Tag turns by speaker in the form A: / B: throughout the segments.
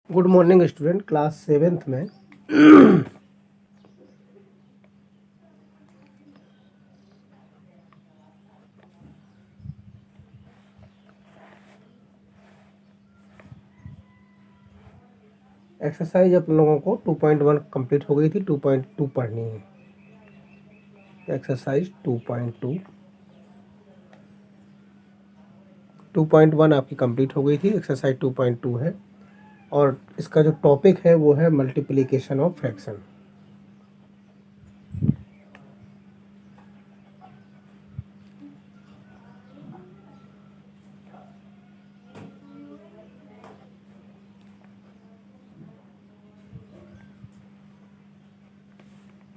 A: Good morning student, class 7th में exercise अपन लोगों को 2.1 कंप्लीट हो गई थी। 2.2 पढ़नी है। एक्सरसाइज 2.1 आपकी कंप्लीट हो गई थी। एक्सरसाइज 2.2 है और इसका जो टॉपिक है वो है multiplication of fraction.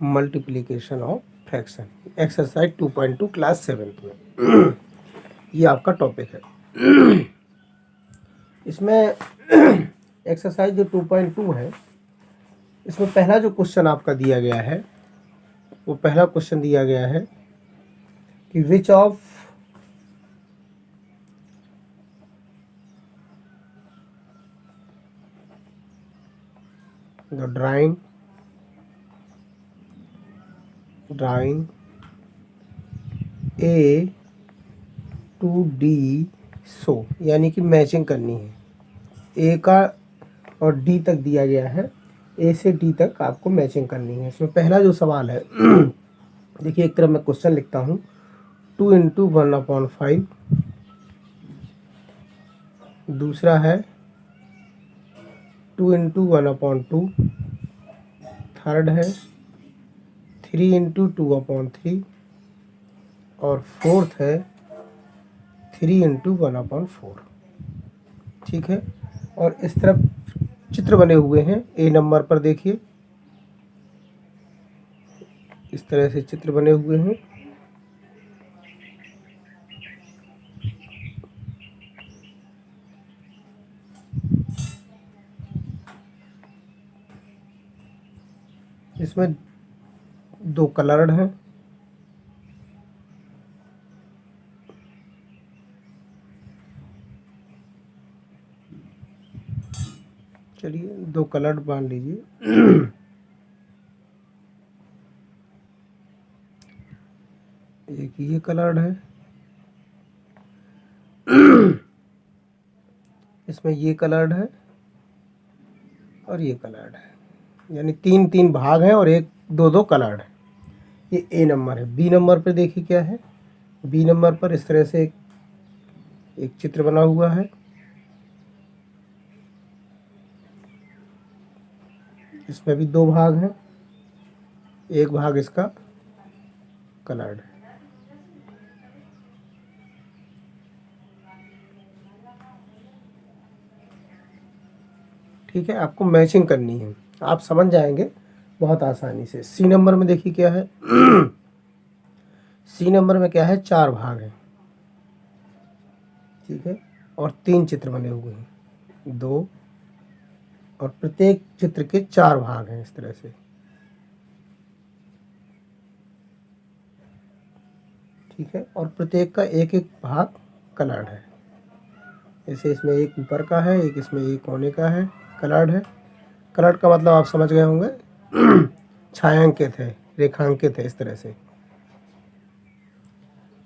A: Multiplication of fraction, exercise 2.2 class 7th में ये आपका टॉपिक है। इसमें एक्सरसाइज जो 2.2 है, इसमें पहला जो क्वेश्चन आपका दिया गया है वो पहला क्वेश्चन दिया गया है कि which of the drawing A to D show, यानी कि मैचिंग करनी है। ए का और डी तक दिया गया है, ए से डी तक आपको मैचिंग करनी है। इसमें पहला जो सवाल है देखिए, एक तरफ मैं क्वेश्चन लिखता हूँ। 2 × 1/5, दूसरा है 2 × 1/2, थर्ड है 3 × 2/3 और फोर्थ है 3 × 1/4। ठीक है, और इस तरफ चित्र बने हुए हैं। ए नंबर पर देखिए, इस तरह से चित्र बने हुए हैं। इसमें 2 कलर्ड हैं। चलिए 2 कलर्ड मान लीजिए। एक ये कलर्ड है, इसमें ये कलर्ड है और ये कलर्ड है, यानी 3 भाग हैं और 1-2 कलर्ड है। ये ए नंबर है। बी नंबर पर देखिए क्या है। बी नंबर पर इस तरह से एक चित्र बना हुआ है। इसमें भी 2 भाग हैं, एक भाग इसका कलर्ड है। ठीक है, आपको मैचिंग करनी है, आप समझ जाएंगे बहुत आसानी से। सी नंबर में देखिए क्या है। सी नंबर में क्या है, 4 भाग हैं। ठीक है, और 3 चित्र बने हुए हैं, 2, और प्रत्येक चित्र के 4 भाग हैं इस तरह से। ठीक है, और प्रत्येक का एक भाग कलर्ड है। जैसे इसमें एक ऊपर का है, एक इसमें एक कोने का है, कलर्ड है। कलर्ड का मतलब आप समझ गए होंगे, छायांकित है, रेखांकित है, इस तरह से।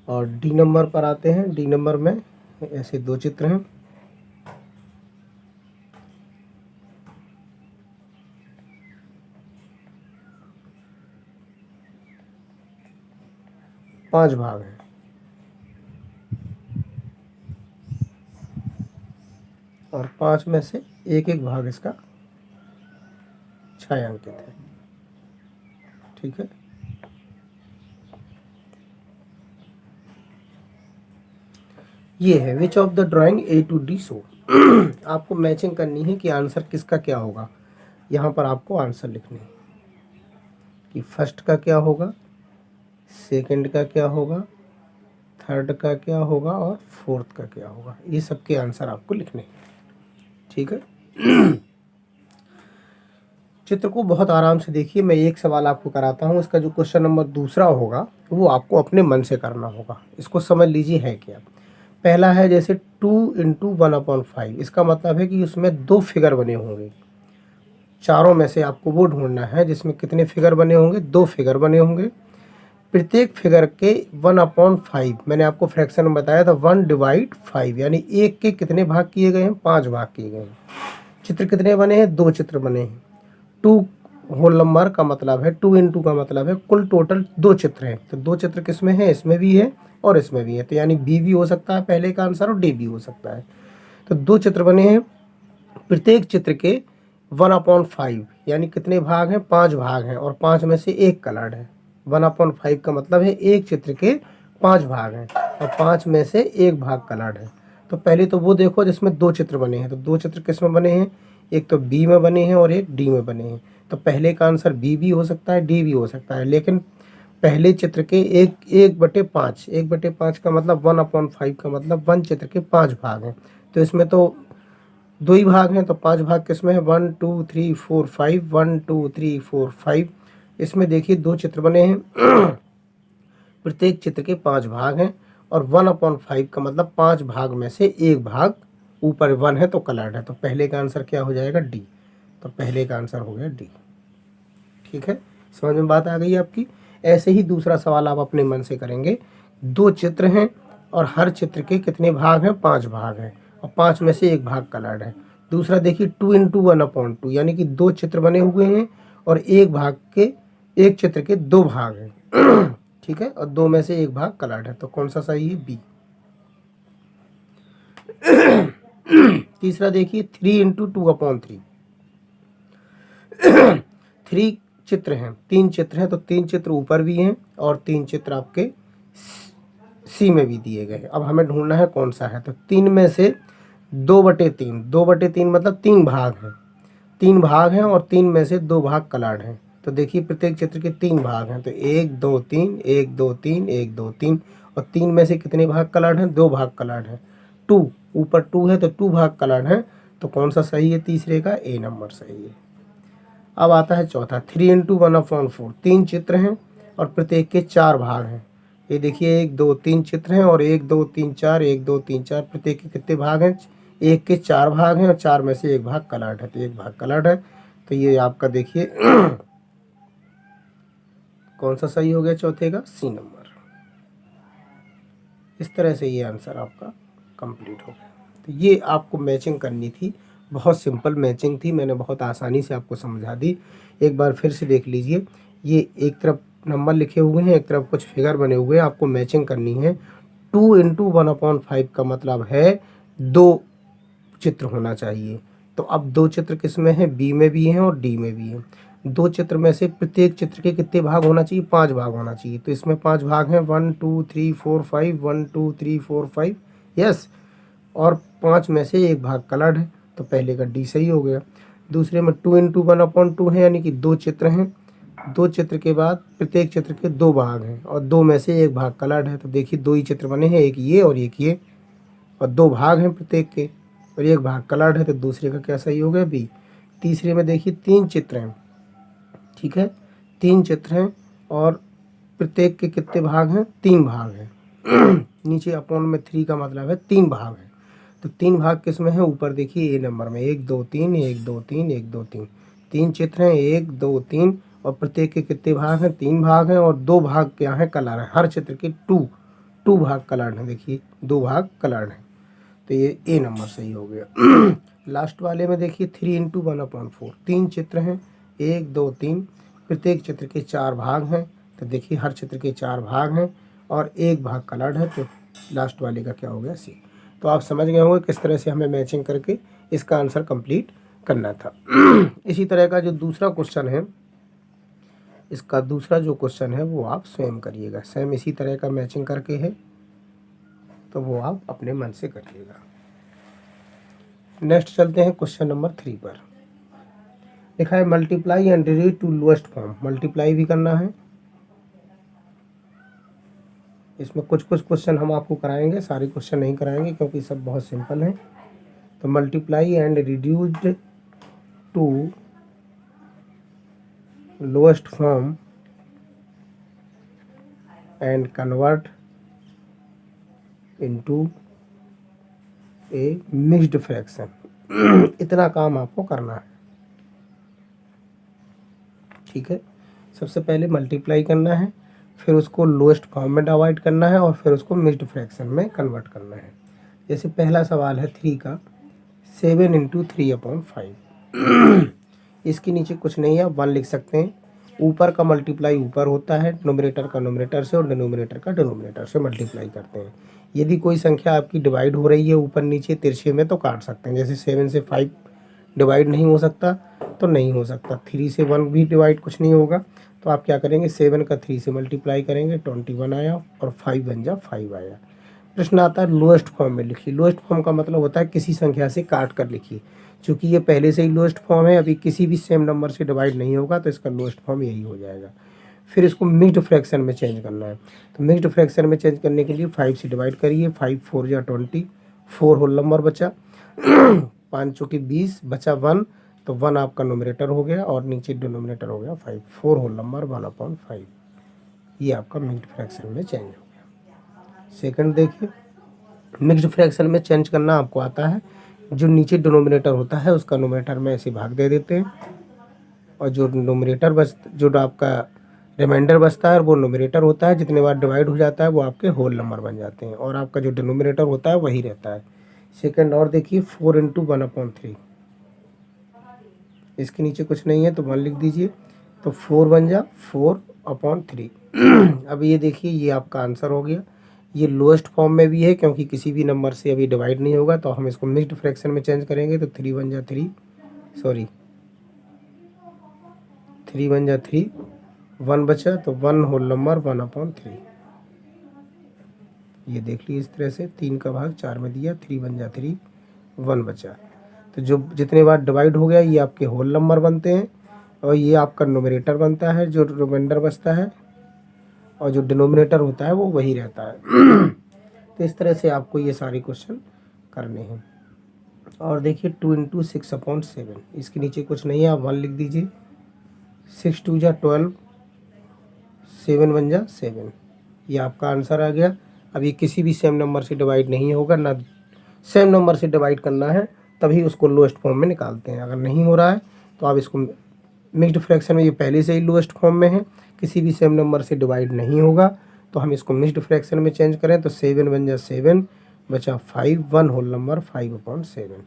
A: और डी नंबर पर आते हैं। डी नंबर में ऐसे 2 चित्र हैं। पांच भाग हैं और 5 में से एक भाग इसका छायांकित है। ठीक है, ये है which of the drawing A to D show. आपको मैचिंग करनी है कि आंसर किसका क्या होगा। यहाँ पर आपको आंसर लिखने हैं कि फर्स्ट का क्या होगा, सेकंड का क्या होगा, थर्ड का क्या होगा और फोर्थ का क्या होगा। ये सब के आंसर आपको लिखने हैं। ठीक है, चित्र को बहुत आराम से देखिए। मैं एक सवाल आपको कराता हूँ, इसका जो क्वेश्चन नंबर दूसरा होगा वो आपको अपने मन से करना होगा। इसको समझ लीजिए है क्या। पहला है जैसे 2 × 1/5, इसका मतलब है कि उसमें 2 फिगर बने होंगे। चारों में से आपको वो ढूंढना है जिसमें कितने फिगर बने होंगे, 2 फिगर बने होंगे। प्रत्येक फिगर के 1/5, मैंने आपको फ्रैक्शन में बताया था 1/5, यानी 1 के कितने भाग किए गए हैं, 5 भाग किए गए हैं। चित्र कितने बने हैं, 2 चित्र बने हैं। 2 होल नंबर का मतलब है 2 × 2 का मतलब है कुल टोटल 2 चित्र हैं। तो 2 चित्र किस में है, इसमें भी है और इसमें भी है, तो यानी बी भी हो सकता है पहले का आंसर और डी भी हो सकता है। तो 2 चित्र बने हैं, प्रत्येक चित्र के 1/5 यानी कितने भाग हैं, 5 भाग हैं और 5 में से 1 कलर्ड है। 1/5 का मतलब है एक चित्र के 5 भाग हैं और 5 में से 1 भाग कलर्ड है। तो पहले तो वो देखो जिसमें 2 चित्र बने हैं। तो 2 चित्र किस में बने हैं, एक तो बी में बने हैं और एक डी में बने हैं। तो पहले का आंसर बी भी हो सकता है, डी भी हो सकता है, लेकिन पहले चित्र के 1/5, 1/5 का मतलब 1/5 का मतलब 1 चित्र के 5 भाग हैं। तो इसमें तो 2 ही भाग हैं, तो 5 भाग किस में है, 1 2 3 4 5, 1 2 3 4 5। इसमें देखिए 2 चित्र बने हैं, प्रत्येक चित्र के 5 भाग हैं और 1/5 का मतलब 5 भाग में से 1 भाग ऊपर 1 है तो कलर्ड है। तो पहले का आंसर क्या हो जाएगा, डी। तो पहले का आंसर हो गया डी। ठीक है, समझ में बात आ गई आपकी। ऐसे ही दूसरा सवाल आप अपने मन से करेंगे। 2 चित्र हैं और हर चित्र के कितने भाग हैं, 5 भाग हैं और 5 में से 1 भाग कलर्ड है। दूसरा देखिए 2 × 1/2, यानी कि 2 चित्र बने हुए हैं और एक चित्र के 2 भाग हैं। ठीक है, और 2 में से 1 भाग कलर्ड है। तो कौन सा सही है, बी। तीसरा देखिए 3 × 2/3, 3 चित्र हैं, 3 चित्र हैं, तो 3 चित्र ऊपर भी हैं और 3 चित्र आपके सी में भी दिए गए। अब हमें ढूंढना है कौन सा है। तो 3 में से 2/3, 2/3 मतलब 3 भाग हैं, 3 भाग हैं और 3 में से 2 भाग कलर्ड हैं। तो देखिए प्रत्येक चित्र के 3 भाग हैं, तो 1 2 3, 1 2 3, 1 2 3 और 3 में से कितने भाग कलर्ड हैं, 2 भाग कलर्ड हैं। 2 ऊपर 2 है तो 2 भाग कलर्ड हैं। तो कौन सा सही है, तीसरे का ए नंबर सही है। अब आता है चौथा 3 × 1/4, 3 चित्र हैं और प्रत्येक के 4 भाग हैं। ये देखिए 1 2 3 चित्र हैं और 1 2 3 4, 1 2 3 4, प्रत्येक के कितने भाग हैं, 1 के 4 भाग हैं और 4 में से 1 भाग कलर्ड है, तो 1 भाग कलर्ड है। तो ये आपका देखिए कौन सा सही हो गया, चौथे का सी नंबर। इस तरह से ये आंसर आपका कंप्लीट हो गया। तो ये आपको मैचिंग करनी थी, बहुत सिंपल मैचिंग थी, मैंने बहुत आसानी से आपको समझा दी। एक बार फिर से देख लीजिए, ये एक तरफ नंबर लिखे हुए हैं, एक तरफ कुछ फिगर बने हुए हैं, आपको मैचिंग करनी है। 2 × 1/5 का मतलब है 2 चित्र होना चाहिए। तो अब 2 चित्र किस में है, बी में भी हैं और डी में भी हैं। 2 चित्र में से प्रत्येक चित्र के कितने भाग होना चाहिए, 5 भाग होना चाहिए। तो इसमें 5 भाग हैं, 1 2 3 4 5, 1 2 3 4 5, यस। और 5 में से 1 भाग कलर्ड है, तो पहले का डी सही हो गया। दूसरे में 2 × 1/2 है, यानी कि 2 चित्र हैं, 2 चित्र के बाद प्रत्येक चित्र के 2 भाग हैं और 2 में से 1 भाग कलर्ड है। तो देखिए 2 ही चित्र बने हैं, एक ये और एक ये, और 2 भाग हैं प्रत्येक के और 1 भाग कलर्ड है, तो दूसरे का क्या सही हो गया, बी। तीसरे में देखिए 3 चित्र हैं, ठीक है, 3 चित्र हैं और प्रत्येक के कितने भाग हैं, 3 भाग हैं। नीचे अपॉन में 3 का मतलब है 3 भाग हैं। तो 3 भाग किस में है, ऊपर देखिए ए नंबर में 1 2 3, 1 2 3, 1 2 3, 3 चित्र हैं, 1 2 3 और प्रत्येक के कितने भाग हैं, 3 भाग हैं और 2 भाग क्या है, कलर है। हर चित्र के 2 भाग कलर्ड हैं, देखिए 2 भाग कलर्ड हैं, तो ये ए नंबर सही हो गया। लास्ट वाले में देखिए 3 × 1/4, 3 चित्र हैं, 1 2 3, प्रत्येक चित्र के 4 भाग हैं। तो देखिए हर चित्र के 4 भाग हैं और 1 भाग कलर्ड है, तो लास्ट वाले का क्या हो गया, सी। तो आप समझ गए होंगे किस तरह से हमें मैचिंग करके इसका आंसर कंप्लीट करना था। इसी तरह का जो दूसरा क्वेश्चन है, इसका दूसरा जो क्वेश्चन है वो आप स्वयं करिएगा, सेम इसी तरह का मैचिंग करके है, तो वो आप अपने मन से करिएगा। नेक्स्ट चलते हैं क्वेश्चन नंबर 3 पर। लिखा है multiply and reduce to lowest form, multiply भी करना है। इसमें कुछ कुछ क्वेश्चन हम आपको कराएंगे, सारे क्वेश्चन नहीं कराएंगे क्योंकि सब बहुत सिंपल हैं। तो multiply and reduced to lowest form and convert into a mixed fraction. इतना काम आपको करना है, ठीक है। सबसे पहले मल्टीप्लाई करना है, फिर उसको लोएस्ट फॉर्म में डिवाइड करना है और फिर उसको मिक्स्ड फ्रैक्शन में कन्वर्ट करना है। जैसे पहला सवाल है 3 का, 7 × 3/5। इसके नीचे कुछ नहीं है, 1 लिख सकते हैं। ऊपर का मल्टीप्लाई ऊपर होता है, नोमिनेटर का नोमिनेटर से और डिनोमिनेटर का डिनोमिनेटर से मल्टीप्लाई करते हैं। यदि कोई संख्या आपकी डिवाइड हो रही है ऊपर नीचे तिरछे में तो काट सकते हैं। जैसे 7 से 5 डिवाइड नहीं हो सकता तो नहीं हो सकता, 3 से 1 भी डिवाइड कुछ नहीं होगा, तो आप क्या करेंगे, 7 का 3 से मल्टीप्लाई करेंगे, 21 आया और 5 बन जा 5 आया। प्रश्न आता है लोएस्ट फॉर्म में लिखिए। लोएस्ट फॉर्म का मतलब होता है किसी संख्या से काट कर लिखिए। चूंकि ये पहले से ही लोएस्ट फॉर्म है, अभी किसी भी सेम नंबर से डिवाइड नहीं होगा तो इसका लोएस्ट फॉर्म यही हो जाएगा। फिर इसको मिक्स्ड फ्रैक्शन में चेंज करना है। तो मिक्स्ड फ्रैक्शन में चेंज करने के लिए 5 से डिवाइड करिए, 5 4 जा 20, 4 होल नंबर बचा, 5 चौकी 20 बचा 1, तो 1 आपका नोमिनेटर हो गया और नीचे डिनोमिनेटर हो गया 5, 4 होल नंबर 1/5। ये आपका मिक्स्ड फ्रैक्शन में चेंज हो गया। सेकंड देखिए, मिक्स्ड फ्रैक्शन में चेंज करना आपको आता है। जो नीचे डिनोमिनेटर होता है उसका नोमिनेटर में ऐसे भाग दे देते हैं और जो नोमिनेटर जो आपका रिमाइंडर बचता है वो नोमिनेटर होता है, जितने बार डिवाइड हो जाता है वो आपके होल नंबर बन जाते हैं और आपका जो डिनोमिनेटर होता है वही रहता है। सेकंड और देखिए, 4 × 1/3। इसके नीचे कुछ नहीं है तो 1 लिख दीजिए, तो 4 बन जा 4/3। अब ये देखिए, ये आपका आंसर हो गया। ये लोएस्ट फॉर्म में भी है क्योंकि किसी भी नंबर से अभी डिवाइड नहीं होगा, तो हम इसको मिक्स्ड फ्रैक्शन में चेंज करेंगे तो 3 बन जा 3 बन जा 3, 1 बचा तो 1 होल नंबर 1/3। ये देख लीजिए इस तरह से, 3 का भाग 4 में दिया, 3 बन जा 3, 1 बचा। तो जो जितने बार डिवाइड हो गया ये आपके होल नंबर बनते हैं और ये आपका नोमिनेटर बनता है, जो रिमाइंडर बचता है, और जो डिनोमिनेटर होता है वो वही रहता है। तो इस तरह से आपको ये सारे क्वेश्चन करने हैं। और देखिए 2 × 6/7, इसके नीचे कुछ नहीं है, आप 1 लिख दीजिए, 6 2 जा 12, 7 बन जा 7। ये आपका आंसर आ गया। अब ये किसी भी सेम नंबर से डिवाइड नहीं होगा, ना सेम नंबर से डिवाइड करना है तभी उसको लोएस्ट फॉर्म में निकालते हैं। अगर नहीं हो रहा है तो आप इसको मिक्स्ड फ्रैक्शन में, ये पहले से ही लोएस्ट फॉर्म में है, किसी भी सेम नंबर से डिवाइड नहीं होगा तो हम इसको मिक्स्ड फ्रैक्शन में चेंज करें तो 7 बन जा 7 बचा 5, 1 होल नंबर 5/7।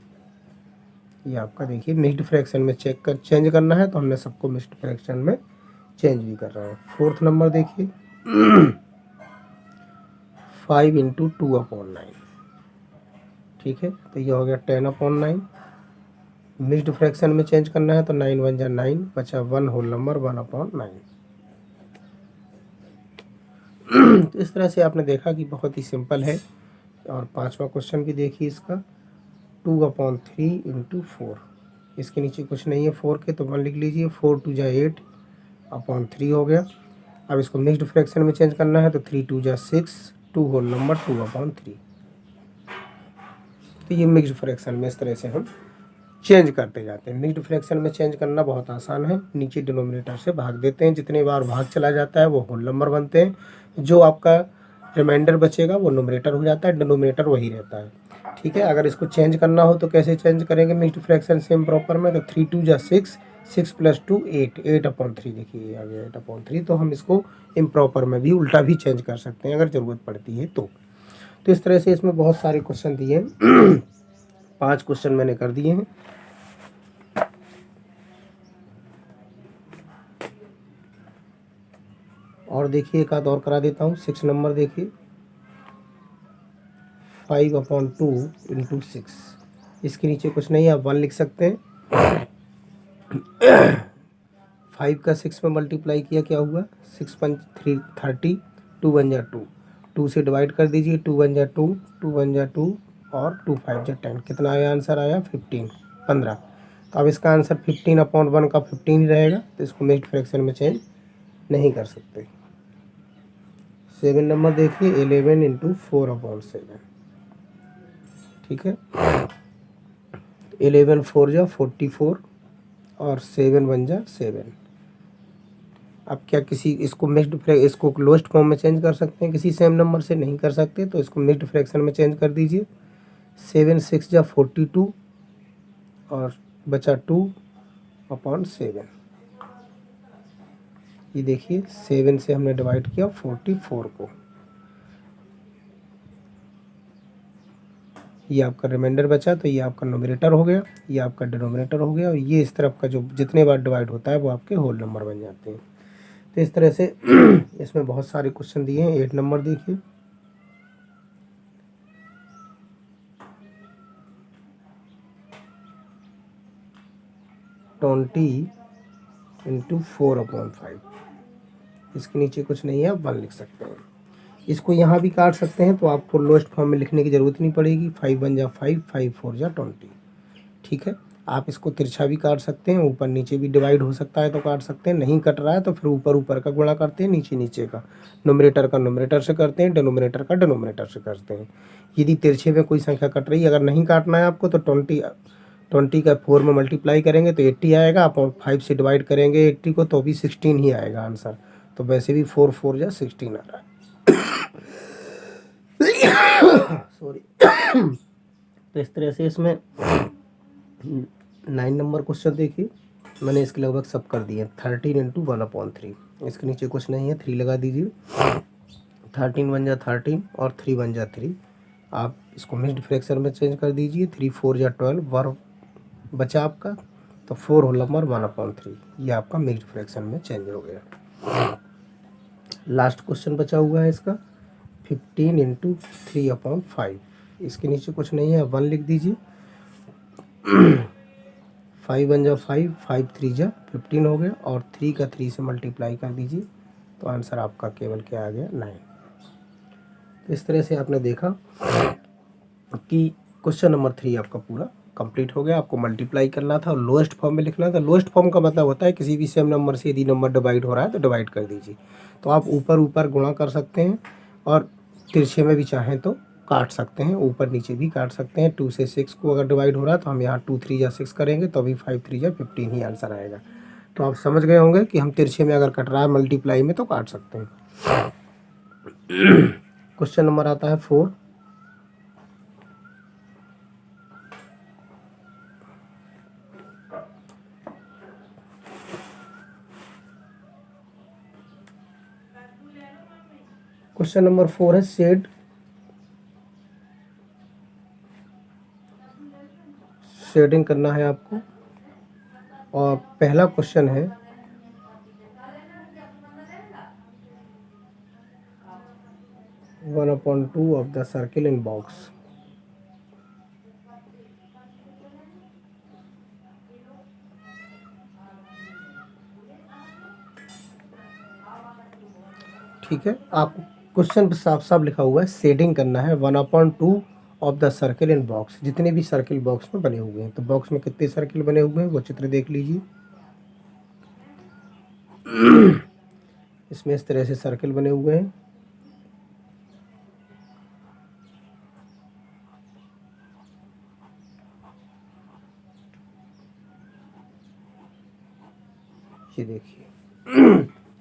A: ये आपका देखिए मिक्स्ड फ्रैक्शन में चेंज करना है तो हमने सबको मिक्स्ड फ्रैक्शन में चेंज भी कर रहा है। फोर्थ नंबर देखिए, 5 × 2/9। ठीक है, तो ये हो गया 10/9। मिक्स्ड फ्रैक्शन में चेंज करना है तो 9 बन जा 9 बचा 1 होल नंबर 1/9। तो इस तरह से आपने देखा कि बहुत ही सिंपल है। और 5वां क्वेश्चन भी देखिए इसका, 2/3 × 4। इसके नीचे कुछ नहीं है 4 के, तो 1 लिख लीजिए, 4 2 जा 8/3 हो गया। अब इसको मिक्स्ड फ्रैक्शन में चेंज करना है तो 3 2 जा 6, 2 होल नंबर 2/3। तो ये मिक्स्ड फ्रैक्शन में इस तरह से हम चेंज करते जाते हैं। मिक्स्ड फ्रैक्शन में चेंज करना बहुत आसान है, नीचे डिनोमिनेटर से भाग देते हैं, जितने बार भाग चला जाता है वो होल नंबर बनते हैं, जो आपका रिमाइंडर बचेगा वो नोमिनेटर हो जाता है, डिनोमिनेटर वही रहता है। ठीक है, अगर इसको चेंज करना हो तो कैसे चेंज करेंगे मिक्स्ड फ्रैक्शन सेम प्रॉपर में, तो 3 2 जा 6, 6 + 2 8, 8/3। देखिए आ गया 8/3। तो हम इसको इम्प्रॉपर में भी उल्टा भी चेंज कर सकते हैं अगर ज़रूरत पड़ती है तो इस तरह से इसमें बहुत सारे क्वेश्चन दिए हैं। 5 क्वेश्चन मैंने कर दिए हैं। और देखिए एक आध और करा देता हूँ। 6 नंबर देखिए, 5/2 × 6। इसके नीचे कुछ नहीं है, आप 1 लिख सकते हैं। 5 का 6 में मल्टीप्लाई किया, क्या हुआ, 6 × 3 30, 2 बन जा 2, 2 से डिवाइड कर दीजिए, 2 बन जा 2, 2 बन जा 2 और 2 5 जा 10। कितना आया आंसर, आया 15। तो अब इसका आंसर 15/1 का 15 ही रहेगा, तो इसको मिक्स्ड फ्रैक्शन में चेंज नहीं कर सकते। 7 नंबर देखिए, 11 × 4/7। ठीक है, 11 4 जा 44 और 7 बन जा 7। अब क्या किसी इसको लोएस्ट फॉर्म में चेंज कर सकते हैं, किसी सेम नंबर से नहीं कर सकते, तो इसको मिक्स्ड फ्रैक्शन में चेंज कर दीजिए। 7 6 जा 42 और बचा 2/7। ये देखिए 7 से हमने डिवाइड किया 44 को। ये आपका रिमाइंडर बचा, तो ये आपका न्यूमरेटर हो गया, ये आपका डिनोमिनेटर हो गया, और ये इस तरफ का जो जितने बार डिवाइड होता है वो आपके होल नंबर बन जाते हैं। तो इस तरह से इसमें बहुत सारे क्वेश्चन दिए हैं। 8 नंबर देखिए, ट्वेंटी इंटू 4/5। इसके नीचे कुछ नहीं है, आप 1 लिख सकते हैं। इसको यहाँ भी काट सकते हैं, तो आपको लोएस्ट फॉर्म में लिखने की ज़रूरत नहीं पड़ेगी। 5 1 जा 5, 5 4 जा 20। ठीक है, आप इसको तिरछा भी काट सकते हैं, ऊपर नीचे भी डिवाइड हो सकता है तो काट सकते हैं। नहीं कट रहा है तो फिर ऊपर ऊपर का गुणा करते हैं, नीचे नीचे का, न्यूमरेटर का न्यूमरेटर से करते हैं, डिनोमिनेटर का डिनोमिनेटर से करते हैं। यदि तिरछे में कोई संख्या कट रही है, अगर नहीं काटना है आपको, तो 20 का 4 में मल्टीप्लाई करेंगे तो 80 आएगा। आप 5 से डिवाइड करेंगे 80 को तो भी 16 ही आएगा आंसर। तो वैसे भी 4 4 जा 16 आ रहा है। सॉरी। तो इस तरह से इसमें 9 नंबर क्वेश्चन देखिए, मैंने इसके लगभग सब कर दिए। 13 इंटू 1/3। इसके नीचे कुछ नहीं है, 3 लगा दीजिए। 13 1 जा 13 और 3 1 जा 3। आप इसको मिक्स्ड फ्रैक्शन में चेंज कर दीजिए। 3 4 जा 12 वर्ग बचा आपका, तो 4 होल नंबर 1/3। ये आपका मिक्स्ड फ्रैक्शन में चेंज हो गया। लास्ट क्वेश्चन बचा हुआ है इसका 15 इंटू 3/5। इसके नीचे कुछ नहीं है, 1 लिख दीजिए। 5 1 जा 5, 5 3 जा 15 हो गया, और 3 का 3 से मल्टीप्लाई कर दीजिए, तो आंसर आपका केवल क्या आ गया, 9। तो इस तरह से आपने देखा कि क्वेश्चन नंबर 3 आपका पूरा कंप्लीट हो गया। आपको मल्टीप्लाई करना था और लोएस्ट फॉर्म में लिखना था। लोएस्ट फॉर्म का मतलब होता है किसी भी सेम नंबर से यदि नंबर डिवाइड हो रहा है तो डिवाइड कर दीजिए। तो आप ऊपर ऊपर गुणा कर सकते हैं, और तिरछे में भी चाहें तो काट सकते हैं, ऊपर नीचे भी काट सकते हैं। 2 से 6 को अगर डिवाइड हो रहा है तो हम यहाँ 2 3 जा 6 करेंगे, तो अभी 5 3 जा 15 ही आंसर आएगा। तो आप समझ गए होंगे कि हम तिरछे में अगर कट रहा है मल्टीप्लाई में तो काट सकते हैं। क्वेश्चन नंबर आता है 4। क्वेश्चन नंबर 4 है शेडिंग करना है आपको। और पहला क्वेश्चन है 1/2 of the circle in box. ठीक है, आपको क्वेश्चन पे साफ साफ लिखा हुआ है शेडिंग करना है 1/2 of the circle in box. जितने भी सर्किल बॉक्स में बने हुए हैं, तो बॉक्स में कितने सर्किल बने हुए हैं वो चित्र देख लीजिए। इसमें इस तरह से सर्किल बने हुए हैं। ये देखिए।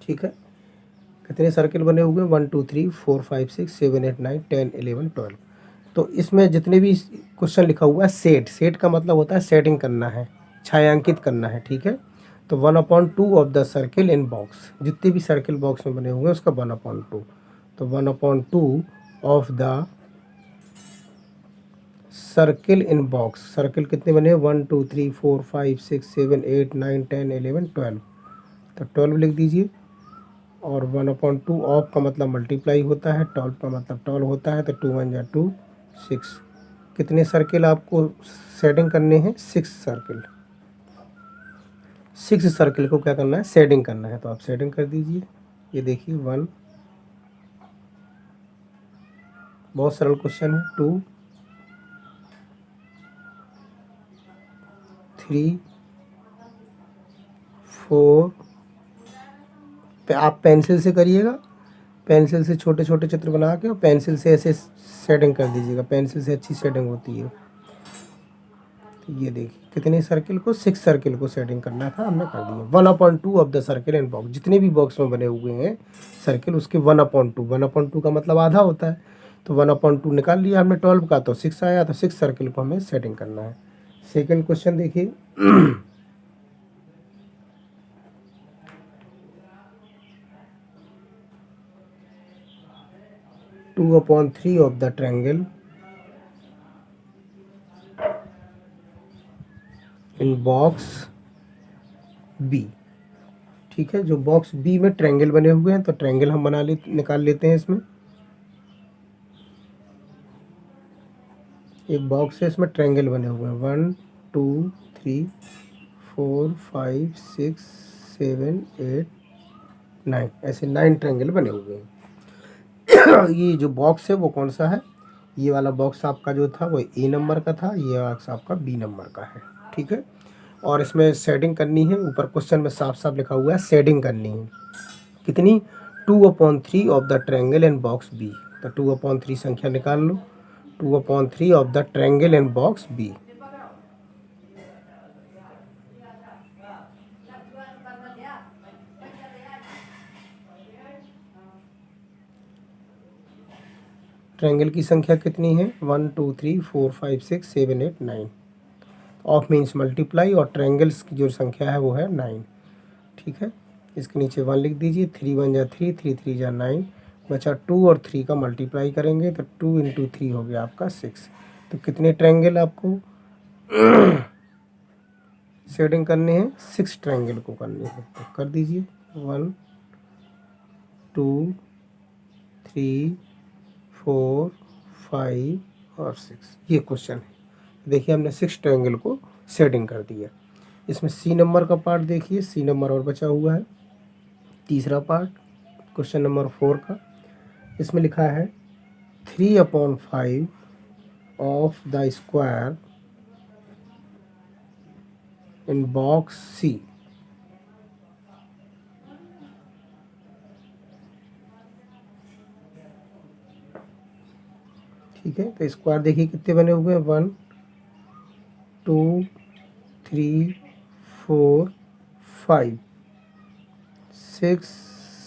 A: ठीक है, कितने सर्किल बने हुए हैं, 1 2 3 4 5 6 7 8 9 10 11 12। तो इसमें जितने भी क्वेश्चन लिखा हुआ है सेट का मतलब होता है सेटिंग करना है, छायांकित करना है। ठीक है, तो 1/2 of the circle in box, जितने भी सर्किल बॉक्स में बने हुए हैं उसका 1/2। तो 1/2 of the circle in box. Circle कितने बने हैं, 1 2 3 4 5 6 7 8 9 10 11 12। तो 12 लिख दीजिए। और 1/2 ऑफ का मतलब मल्टीप्लाई होता है, 12 का मतलब 12 होता है, तो 2 1 जा 2 6। कितने सर्किल आपको शेडिंग करने हैं, 6 सर्किल। 6 सर्किल को क्या करना है, शेडिंग करना है। तो आप शेडिंग कर दीजिए। ये देखिए 1, बहुत सरल क्वेश्चन है। 2 3 4। आप पेंसिल से करिएगा, पेंसिल से छोटे छोटे चित्र बना के और पेंसिल से ऐसे शेडिंग कर दीजिएगा, पेंसिल से अच्छी शेडिंग होती है। तो ये देखिए कितने सर्किल को, 6 सर्किल को शेडिंग करना था, हमने कर दिया। 1/2 of the circle in box, जितने भी बॉक्स में बने हुए हैं सर्किल उसके 1/2। 1/2 का मतलब आधा होता है। तो 1/2 निकाल लिया हमने 12 का, तो 6 आया। तो 6 सर्किल को हमें सेटिंग करना है। सेकंड क्वेश्चन देखिए। 2/3 of the triangle in box B. ठीक है, जो बॉक्स बी में ट्रायंगल बने हुए हैं, तो ट्रायंगल हम निकाल लेते हैं। इसमें एक बॉक्स है, इसमें ट्रायंगल बने हुए हैं 1 2 3 4 5 6 7 8 9, ऐसे 9 ट्रायंगल बने हुए हैं। ये जो बॉक्स है वो कौन सा है? ये वाला बॉक्स आपका जो था वो ए नंबर का था, ये बॉक्स आपका बी नंबर का है। ठीक है, और इसमें शेडिंग करनी है। ऊपर क्वेश्चन में साफ साफ लिखा हुआ है शेडिंग करनी है। कितनी? 2/3 of the triangle in box B. तो 2/3 संख्या निकाल लो। 2/3 of the triangle in box B. Triangle की संख्या कितनी है? 1 2 3 4 5 6 7 8 9। ऑफ मीन्स मल्टीप्लाई, और ट्रायंगल्स की जो संख्या है वो है 9। ठीक है, इसके नीचे 1 लिख दीजिए। 3 1 जा 3, 3 3 जा 9, बचा 2 और 3 का मल्टीप्लाई करेंगे तो 2 × 3 हो गया आपका 6। तो कितने ट्रायंगल आपको शेडिंग करने हैं? 6 ट्रायंगल को करने हैं। तो कर दीजिए 1 2 3 4 5 और 6। ये क्वेश्चन है। देखिए हमने 6 ट्रायंगल को शेडिंग कर दिया। इसमें सी नंबर का पार्ट देखिए, सी नंबर और बचा हुआ है। तीसरा पार्ट क्वेश्चन नंबर 4 का, इसमें लिखा है 3/5 of the square in box C. ठीक है, तो स्क्वायर देखिए कितने बने हुए हैं? 1 2 3 4 5 6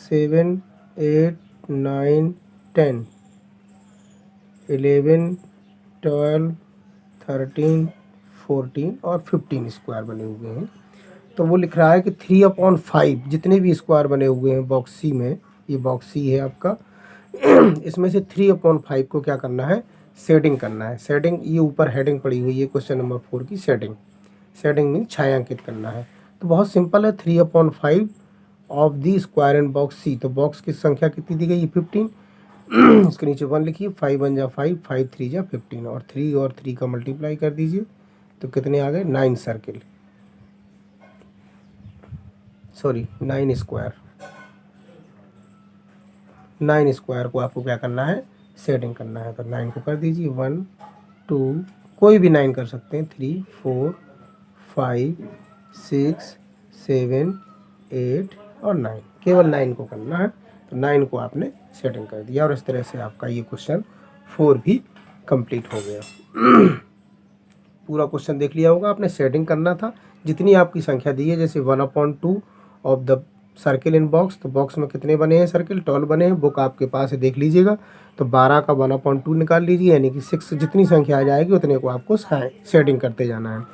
A: 7 8 9 10 11 12 13 14 और 15 स्क्वायर बने हुए हैं। तो वो लिख रहा है कि 3/5 जितने भी स्क्वायर बने हुए हैं बॉक्स सी में, ये बॉक्स सी है आपका, इसमें से 3/5 को क्या करना है? शेडिंग करना है। शेडिंग, ये ऊपर हेडिंग पड़ी हुई है क्वेश्चन नंबर 4 की, शेडिंग। शेडिंग मीन छायांकित करना है। तो बहुत सिंपल है, 3/5 of the square in box C. तो बॉक्स की संख्या कितनी दी गई है? 15। इसके नीचे 1 लिखिए। 5 1 जा 5, 5 3 जा 15, और 3 का मल्टीप्लाई कर दीजिए तो कितने आ गए? 9 सर्किल, सॉरी 9 स्क्वायर। 9 स्क्वायर को आपको क्या करना है? शेडिंग करना है। तो 9 को कर दीजिए। 1 2, कोई भी 9 कर सकते हैं। 3 4 5 6 7 8 और 9, केवल 9 को करना है। तो 9 को आपने शेडिंग कर दिया, और इस तरह से आपका ये क्वेश्चन 4 भी कंप्लीट हो गया। पूरा क्वेश्चन देख लिया होगा आपने। शेडिंग करना था। जितनी आपकी संख्या दी है, जैसे 1/2 of the circle in box, तो बॉक्स में कितने बने हैं सर्किल? 12 बने हैं। बुक आपके पास है, देख लीजिएगा। तो 12 का 1/2 निकाल लीजिए, यानी कि 6। जितनी संख्या आ जाएगी उतने को आपको शेडिंग करते जाना है।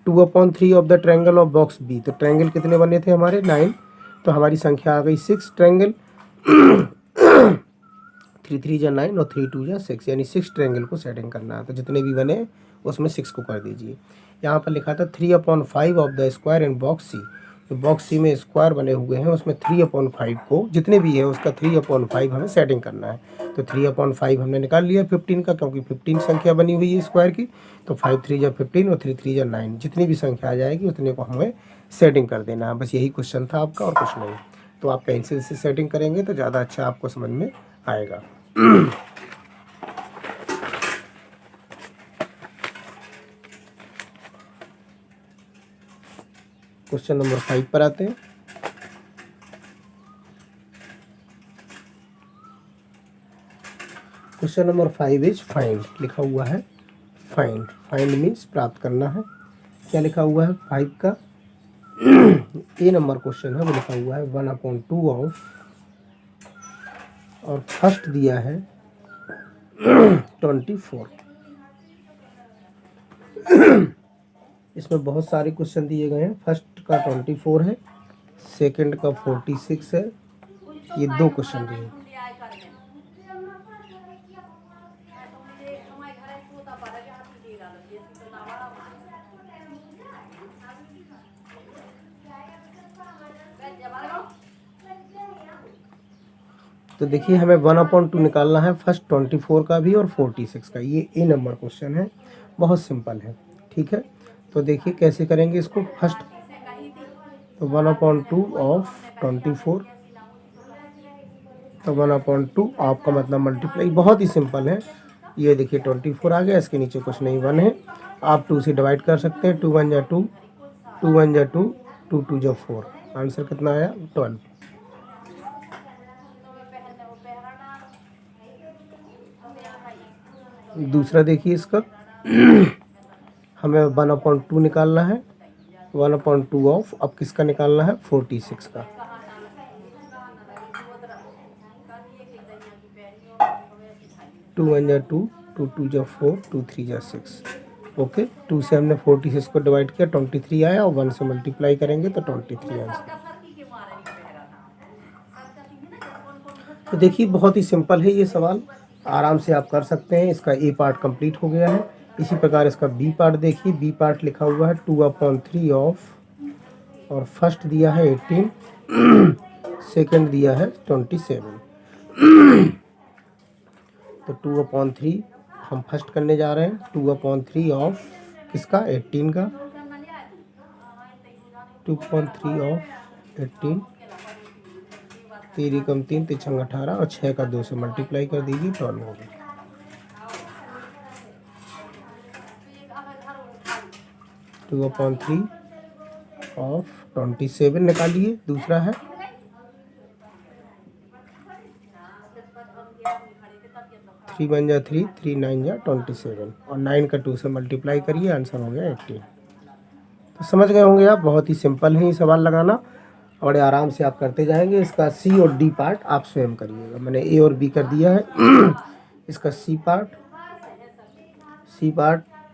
A: 2/3 of the triangle of box B. तो ट्रायंगल कितने बने थे हमारे? 9। तो हमारी संख्या आ गई 6 ट्रायंगल। 3 3 जा 9 और 3 2 जा 6, यानी 6 ट्रायंगल को शेडिंग करना है। तो जितने भी बने उसमें 6 को कर दीजिए। यहाँ पर लिखा था 3/5 of the square in box C. तो बॉक्स सी में स्क्वायर बने हुए हैं, उसमें 3/5 को, जितने भी है उसका 3/5 हमें सेटिंग करना है। तो 3/5 हमने निकाल लिया 15 का, क्योंकि 15 संख्या बनी हुई है स्क्वायर की। तो 5 3 जा 15 और 3 3 जा 9, जितनी भी संख्या आ जाएगी उतने को हमें सेटिंग कर देना है। बस यही क्वेश्चन था आपका, और कुछ नहीं। तो आप पेंसिल से सेटिंग करेंगे तो ज़्यादा अच्छा आपको समझ में आएगा। क्वेश्चन नंबर 5 पर आते हैं। क्वेश्चन नंबर 5 इज फाइंड, लिखा हुआ है फाइंड। फाइंड मीन्स प्राप्त करना है। क्या लिखा हुआ है 5 का? ए नंबर क्वेश्चन है, वो लिखा हुआ है 1/2 ऑफ, और फर्स्ट दिया है 24। इसमें बहुत सारे क्वेश्चन दिए गए हैं। फर्स्ट का 24 है, सेकंड का 46 है, ये 2 क्वेश्चन दिए हैं। तो देखिए हमें 1/2 निकालना है, फर्स्ट 24 का भी और 46 का। ये ए नंबर क्वेश्चन है, बहुत सिंपल है, ठीक है। तो देखिए कैसे करेंगे इसको। फर्स्ट तो 1/2 ऑफ 24, तो 1/2 आपका मतलब मल्टीप्लाई, बहुत ही सिंपल है। ये देखिए 24 आ गया, इसके नीचे कुछ नहीं, 1 है। आप 2 से डिवाइड कर सकते हैं, 2 1 जा 2, 2 1 जा 2, 2 2 जा 4। आंसर कितना आया? 12। दूसरा देखिए इसका हमें 1/2 निकालना है, 1/2 ऑफ, अब किसका निकालना है? 46 का। टू 1 जा 2, 2 2 जा 4, 2 3 जा 6। ओके, 2 से हमने 46 को डिवाइड किया, 23 आया, और 1 से मल्टीप्लाई करेंगे तो 23 आंसर। तो देखिए बहुत ही सिंपल है ये सवाल, आराम से आप कर सकते हैं। इसका ए पार्ट कंप्लीट हो गया है। इसी प्रकार इसका बी पार्ट देखिए, बी पार्ट लिखा हुआ है 2/3 ऑफ, और फर्स्ट दिया है 18, सेकंड दिया है 27। तो 2/3 हम फर्स्ट करने जा रहे हैं, 2/3 ऑफ किसका? 18 का। 2/3 ऑफ 18, 3 कम 3 3 छंग 18, और 6 का 2 से मल्टीप्लाई कर दीजिए, 12 होगा। 2/3 ऑफ 27 निकालिए। दूसरा है 3 1 जा 3, 3 9 जा 27, और 9 का 2 से मल्टीप्लाई करिए, आंसर हो गया 18। तो समझ गए होंगे आप, बहुत ही सिंपल है ये सवाल लगाना, बड़े आराम से आप करते जाएंगे। इसका सी और डी पार्ट आप स्वयं करिएगा, मैंने ए और बी कर दिया है। इसका सी पार्ट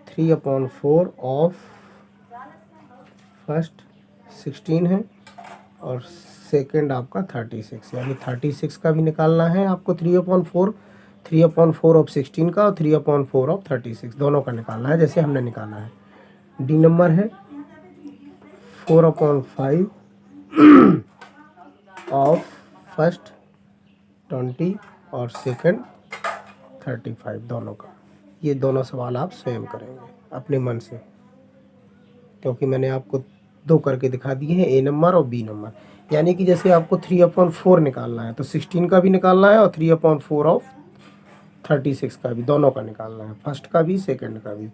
A: 3/4 ऑफ फर्स्ट 16 है, और सेकंड आपका 36, यानी 36 का भी निकालना है आपको। 3/4 ऑफ 16 का, और 3/4 ऑफ 36, दोनों का निकालना है जैसे हमने निकाला है। डी नंबर है 4/5 ऑफ फर्स्ट 20 और सेकंड 35, दोनों का। ये दोनों सवाल आप स्वयं करेंगे अपने मन से, क्योंकि मैंने आपको 2 करके दिखा दिए हैं, ए नंबर और बी नंबर। यानी कि जैसे आपको 3/4 निकालना है, तो 16 का भी निकालना है, और 3/4 ऑफ 36 का भी, दोनों का निकालना है, फर्स्ट का भी सेकंड का भी।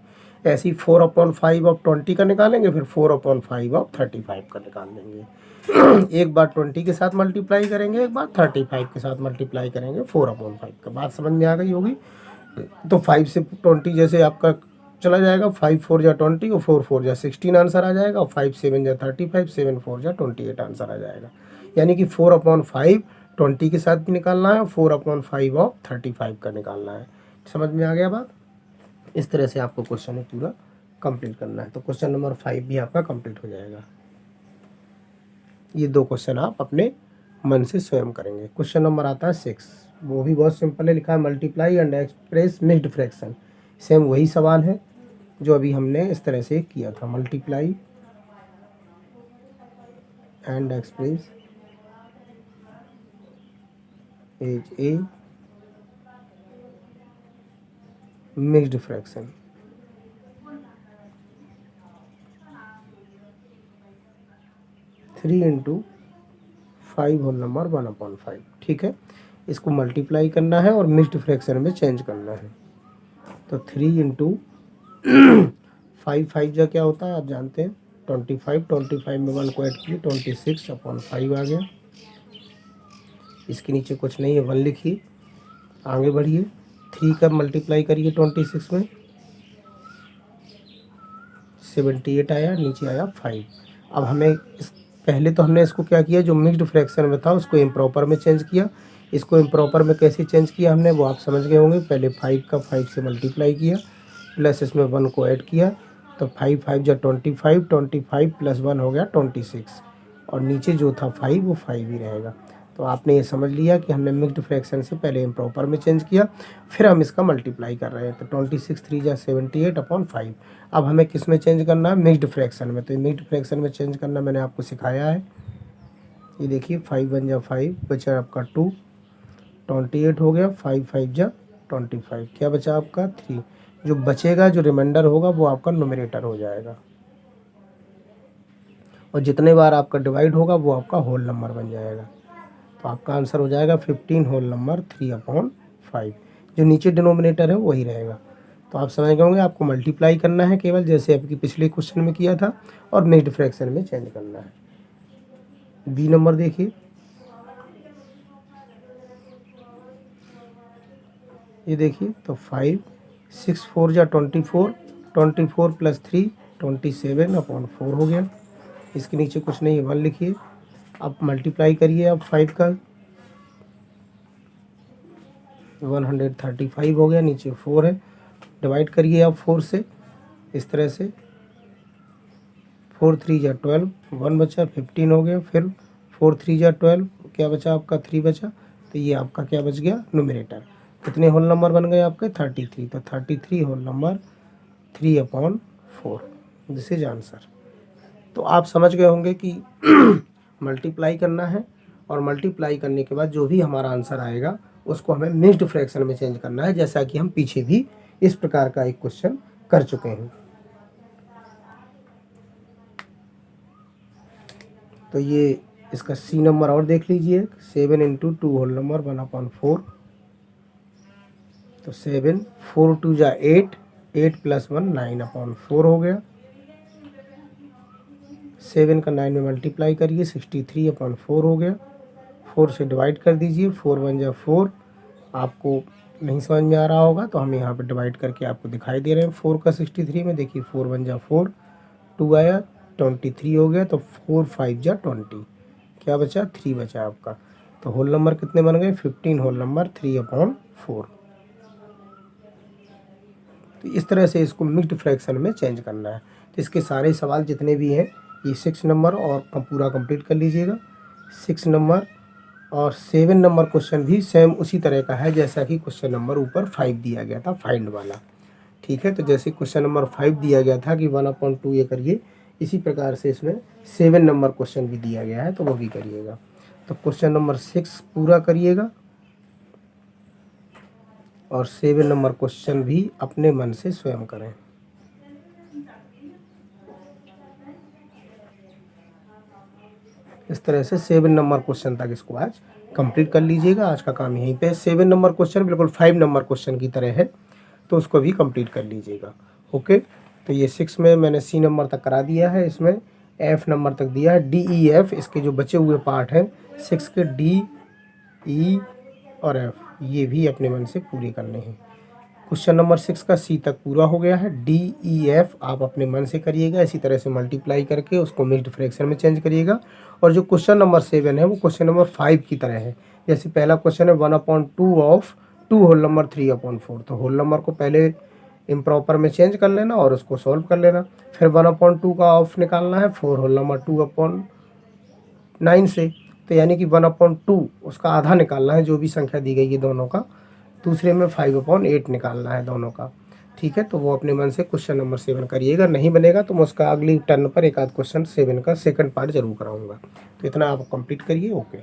A: ऐसे ही 4/5 ऑफ 20 का निकालेंगे, फिर 4/5 ऑफ 35 का निकाल लेंगे। एक बार 20 के साथ मल्टीप्लाई करेंगे, एक बार 35 के साथ मल्टीप्लाई करेंगे 4/5 का। बात समझ में आ गई होगी। तो 5 से 20 जैसे आपका चला जाएगा, 5 4 जा 20, और 4 4 जा 16 आंसर आ जाएगा, और 5 7 जा 35, 7 4 जा 28 आंसर आ जाएगा। यानी कि 4/5 20 के साथ भी निकालना है, और 4/5 ऑफ 35 का निकालना है। समझ में आ गया बात? इस तरह से आपको क्वेश्चन पूरा कंप्लीट करना है। तो क्वेश्चन नंबर 5 भी आपका कंप्लीट हो जाएगा। ये 2 क्वेश्चन आप अपने मन से स्वयं करेंगे। क्वेश्चन नंबर आता है 6, वो भी बहुत सिंपल है, लिखा है multiply and express mixed fraction. Same वही सवाल है जो अभी हमने इस तरह से किया था, multiply and express as a mixed fraction. Three into 5 whole number 1/5, ठीक है। इसको मल्टीप्लाई करना है और मिक्स्ड फ्रैक्शन में चेंज करना है। तो 3 इंटू 5, 5 जा क्या होता है आप जानते हैं, 25, 25 में 1 को ऐड किए, 26/5 आ गया। इसके नीचे कुछ नहीं है, 1 लिखिए, आगे बढ़िए। 3 का मल्टीप्लाई करिए 26 में, 78 आया, नीचे आया 5। अब हमें इस पहले तो हमने इसको क्या किया, जो मिक्स्ड फ्रैक्शन में था उसको इम्प्रॉपर में चेंज किया। इसको इम्प्रॉपर में कैसे चेंज किया हमने, वो आप समझ गए होंगे। पहले 5 का 5 से मल्टीप्लाई किया, प्लस इसमें 1 को ऐड किया, तो 5 5 जा 25, 25 प्लस 1 हो गया 26, और नीचे जो था 5 वो 5 ही रहेगा। तो आपने ये समझ लिया कि हमने मिक्स्ड फ्रैक्शन से पहले इम्प्रॉपर में चेंज किया, फिर हम इसका मल्टीप्लाई कर रहे हैं। तो 26 3 जा 78/5। अब हमें किस में चेंज करना है, मिक्स्ड फ्रैक्शन में। तो ये मिक्स्ड फ्रैक्शन में चेंज करना मैंने आपको सिखाया है। ये देखिए 5 1 जा 5, बचा आपका 2, 28 हो गया, 5 5 जा 25, क्या बचा आपका 3। जो बचेगा, जो रिमाइंडर होगा वो आपका न्यूमरेटर हो जाएगा, और जितने बार आपका डिवाइड होगा वो आपका होल नंबर बन जाएगा। तो आपका आंसर हो जाएगा 15 होल नंबर 3/5। जो नीचे डिनोमिनेटर है वही रहेगा। तो आप समझ गए होंगे, आपको मल्टीप्लाई करना है केवल, जैसे आपकी पिछले क्वेश्चन में किया था, और मिक्स्ड फ्रैक्शन में चेंज करना है। बी नंबर देखिए, ये देखिए, तो 5 6 4 जा 24, 24 प्लस 3 27/4 हो गया। इसके नीचे कुछ नहीं है, 1 लिखिए। अब मल्टीप्लाई करिए अब 5 का, 135 हो गया, नीचे 4 है। डिवाइड करिए अब 4 से, इस तरह से, 4 3 जा 12, 1 बचा, 15 हो गया। फिर 4 3 जा 12, क्या बचा आपका 3 बचा। तो ये आपका क्या बच गया, न्यूमरेटर। कितने होल नंबर बन गए आपके, 33। तो 33 whole number 3/4, this is answer. तो आप समझ गए होंगे कि मल्टीप्लाई करना है, और मल्टीप्लाई करने के बाद जो भी हमारा आंसर आएगा उसको हमें मिक्स्ड फ्रैक्शन में चेंज करना है, जैसा कि हम पीछे भी इस प्रकार का एक क्वेश्चन कर चुके हैं। तो ये इसका सी नंबर और देख लीजिए, 7 × 2 होल नंबर 1/4। तो 7 4 2 जा 8, 8 प्लस 1 9/4 हो गया। 7 का 9 में मल्टीप्लाई करिए, 63/4 हो गया। 4 से डिवाइड कर दीजिए, 4 1 जा 4। आपको नहीं समझ में आ रहा होगा तो हम यहाँ पे डिवाइड करके आपको दिखाई दे रहे हैं। 4 का 63 में देखिए, 4 1 जा 4, 2 आया, 23 हो गया। तो 4 5 जा 20, क्या बचा 3 बचा आपका। तो होल नंबर कितने बन गए, 15 होल नंबर 3/4। तो इस तरह से इसको मिक्स्ड फ्रैक्शन में चेंज करना है। तो इसके सारे सवाल जितने भी हैं, ये 6 नंबर और पूरा कंप्लीट कर लीजिएगा। 6 नंबर और 7 नंबर क्वेश्चन भी सेम उसी तरह का है जैसा कि क्वेश्चन नंबर ऊपर 5 दिया गया था, फाइंड वाला। ठीक है, तो जैसे क्वेश्चन नंबर 5 दिया गया था कि 1/2 ये करिए, इसी प्रकार से इसमें 7 नंबर क्वेश्चन भी दिया गया है, तो वो भी करिएगा। तो क्वेश्चन नंबर 6 पूरा करिएगा, और 7 नंबर क्वेश्चन भी अपने मन से स्वयं करें। इस तरह से 7 नंबर क्वेश्चन तक इसको आज कंप्लीट कर लीजिएगा। आज का काम यहीं पे। 7 नंबर क्वेश्चन बिल्कुल 5 नंबर क्वेश्चन की तरह है, तो उसको भी कंप्लीट कर लीजिएगा। ओके, तो ये 6 में मैंने सी नंबर तक करा दिया है, इसमें एफ नंबर तक दिया है। डी ई एफ इसके जो बचे हुए पार्ट हैं 6 के, डी ई और एफ, ये भी अपने मन से पूरे करने हैं। क्वेश्चन नंबर 6 का सी तक पूरा हो गया है। डी ई एफ आप अपने मन से करिएगा, इसी तरह से मल्टीप्लाई करके उसको मिक्स्ड फ्रैक्शन में चेंज करिएगा। और जो क्वेश्चन नंबर 7 है वो क्वेश्चन नंबर 5 की तरह है। जैसे पहला क्वेश्चन है 1/2 ऑफ 2 होल नंबर 3/4। तो होल नंबर को पहले इम्प्रॉपर में चेंज कर लेना और उसको सॉल्व कर लेना। फिर 1/2 का ऑफ निकालना है 4 होल नंबर 2/9 से। तो यानी कि 1/2 उसका आधा निकालना है, जो भी संख्या दी गई है दोनों का। दूसरे में 5/8 निकालना है दोनों का। ठीक है, तो वो अपने मन से क्वेश्चन नंबर 7 करिएगा। नहीं बनेगा तो मैं उसका अगली टर्न पर एक आध क्वेश्चन 7 का सेकंड पार्ट जरूर कराऊंगा। तो इतना आप कंप्लीट करिए। ओके।